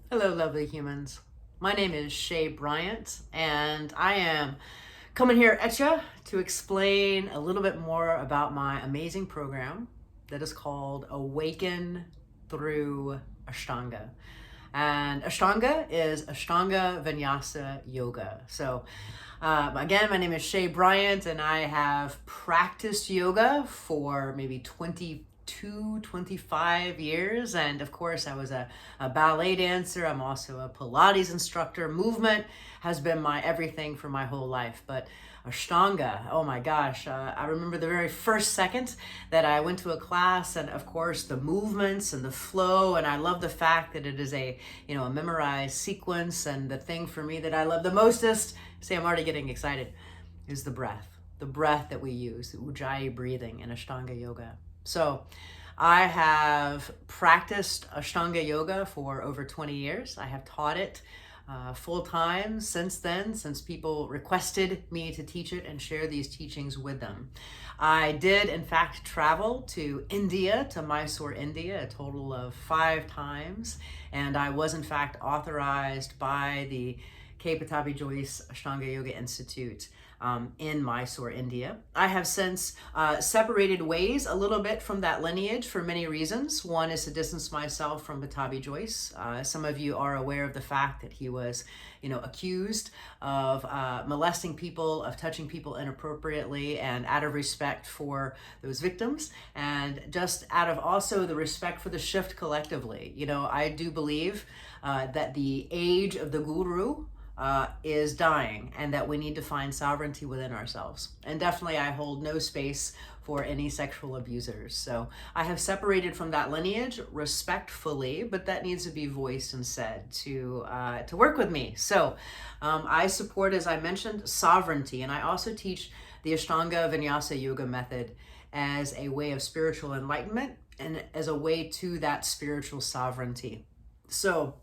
Hello, lovely humans. My name is Shae Bryant, and I am coming here at you to explain a little bit more about my amazing program that is called Awaken through Ashtanga. And Ashtanga is Ashtanga Vinyasa Yoga. Again, my name is Shae Bryant, and I have practiced yoga for maybe 25 years. And of course, I was a ballet dancer. I'm also a Pilates instructor. Movement has been my everything for my whole life. But Ashtanga, oh my gosh, I remember the very first second that I went to a class, and of course the movements and the flow, and I love the fact that it is a memorized sequence. And the thing for me that I love the mostest, see, I'm already getting excited, is the breath that we use, the Ujjayi breathing in Ashtanga yoga. So I have practiced Ashtanga yoga for over 20 years. I have taught it full time since then, since people requested me to teach it and share these teachings with them. I did, in fact, travel to India, to Mysore, India, a total of 5 times. And I was, in fact, authorized by the K. Pattabhi Jois Ashtanga Yoga Institute in Mysore, India. I have since separated ways a little bit from that lineage for many reasons. One is to distance myself from Pattabhi Jois. Some of you are aware of the fact that he was, accused of molesting people, of touching people inappropriately, and out of respect for those victims, and just out of also the respect for the shift collectively. I do believe that the age of the guru is dying, and that we need to find sovereignty within ourselves. And definitely, I hold no space for any sexual abusers. So I have separated from that lineage respectfully, but that needs to be voiced and said to work with me. So I support, as I mentioned, sovereignty, and I also teach the Ashtanga Vinyasa Yoga method as a way of spiritual enlightenment and as a way to that spiritual sovereignty. So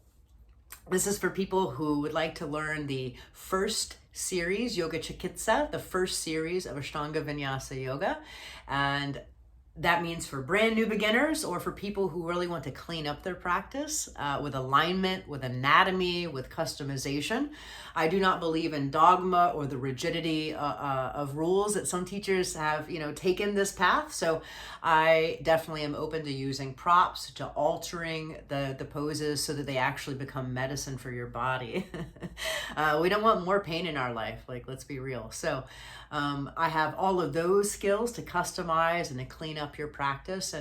this is for people who would like to learn the first series, Yoga Chikitsa, the first series of Ashtanga Vinyasa Yoga. And that means for brand new beginners, or for people who really want to clean up their practice with alignment, with anatomy, with customization. I do not believe in dogma or the rigidity of rules that some teachers have, taken this path. So I definitely am open to using props, to altering the poses so that they actually become medicine for your body. We don't want more pain in our life, let's be real. So I have all of those skills to customize and to clean up your practice,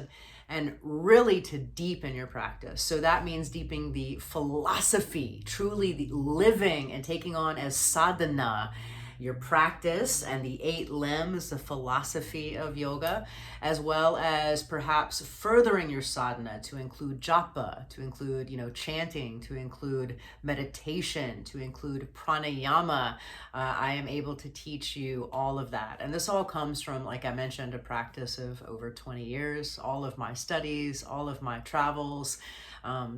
and really to deepen your practice. So that means deepening the philosophy, truly the living and taking on as sadhana your practice and the 8 limbs, the philosophy of yoga, as well as perhaps furthering your sadhana to include japa, to include, chanting, to include meditation, to include pranayama. I am able to teach you all of that. And this all comes from, like I mentioned, a practice of over 20 years, all of my studies, all of my travels.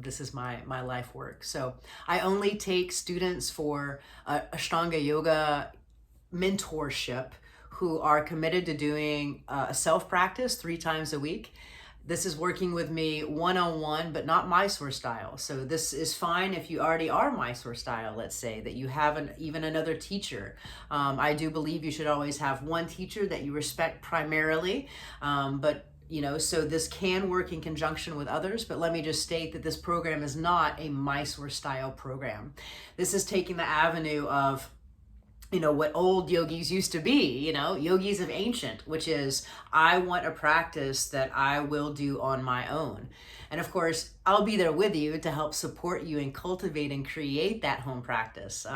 This is my life work. So I only take students for Ashtanga yoga mentorship who are committed to doing a self-practice 3 times a week. This is working with me one-on-one, but not Mysore style. So this is fine if you already are Mysore style, let's say, that you have even another teacher. I do believe you should always have one teacher that you respect primarily, but so this can work in conjunction with others. But let me just state that this program is not a Mysore style program. This is taking the avenue of what old yogis used to be, yogis of ancient, which is, I want a practice that I will do on my own. And of course, I'll be there with you to help support you and cultivate and create that home practice.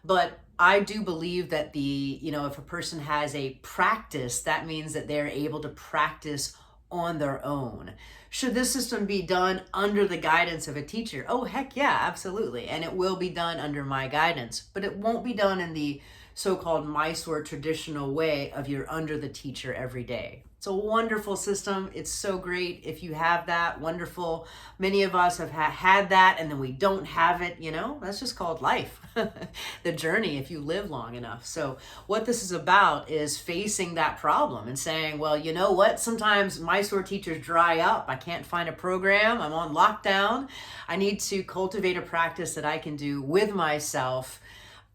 But I do believe that if a person has a practice, that means that they're able to practice on their own. Should this system be done under the guidance of a teacher? Oh, heck yeah, absolutely. And it will be done under my guidance, but it won't be done in the so-called Mysore traditional way of you're under the teacher every day. It's a wonderful system. It's so great if you have that. Wonderful. Many of us have had that and then we don't have it, you know? That's just called life. The journey if you live long enough. So what this is about is facing that problem and saying, well, you know what? Sometimes Mysore teachers dry up. I can't find a program. I'm on lockdown. I need to cultivate a practice that I can do with myself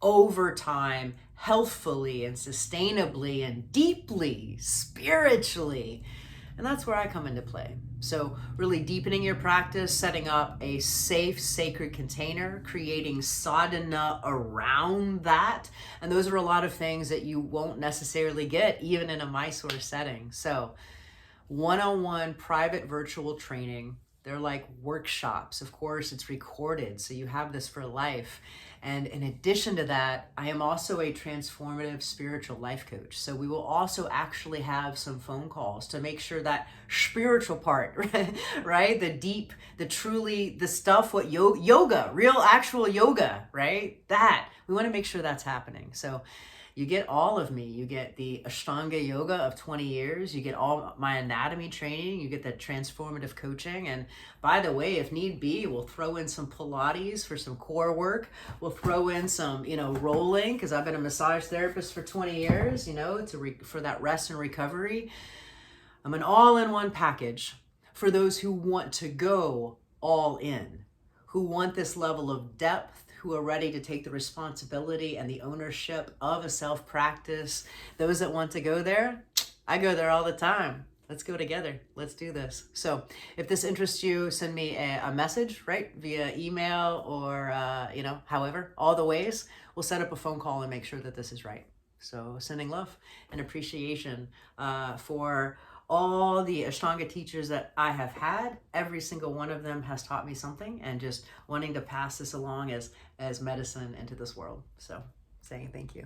over time, healthfully and sustainably and deeply, spiritually. And that's where I come into play. So really deepening your practice, setting up a safe, sacred container, creating sadhana around that. And those are a lot of things that you won't necessarily get even in a Mysore setting. So one-on-one private virtual training. They're like workshops. Of course, it's recorded, so you have this for life. And in addition to that, I am also a transformative spiritual life coach. So we will also actually have some phone calls to make sure that spiritual part, right? The deep, the truly, the stuff, what yoga, real actual yoga, right? That, we want to make sure that's happening. So you get all of me. You get the Ashtanga yoga of 20 years. You get all my anatomy training. You get the transformative coaching. And by the way, if need be, we'll throw in some Pilates for some core work. We'll throw in some, rolling, because I've been a massage therapist for 20 years, for that rest and recovery. I'm an all-in-one package for those who want to go all in, who want this level of depth, who are ready to take the responsibility and the ownership of a self-practice. Those that want to go there, I go there all the time. Let's go together. Let's do this. So if this interests you, send me a message, right? Via email or, however, all the ways. We'll set up a phone call and make sure that this is right. So sending love and appreciation for all the Ashtanga teachers that I have had. Every single one of them has taught me something, and just wanting to pass this along as medicine into this world. So saying thank you.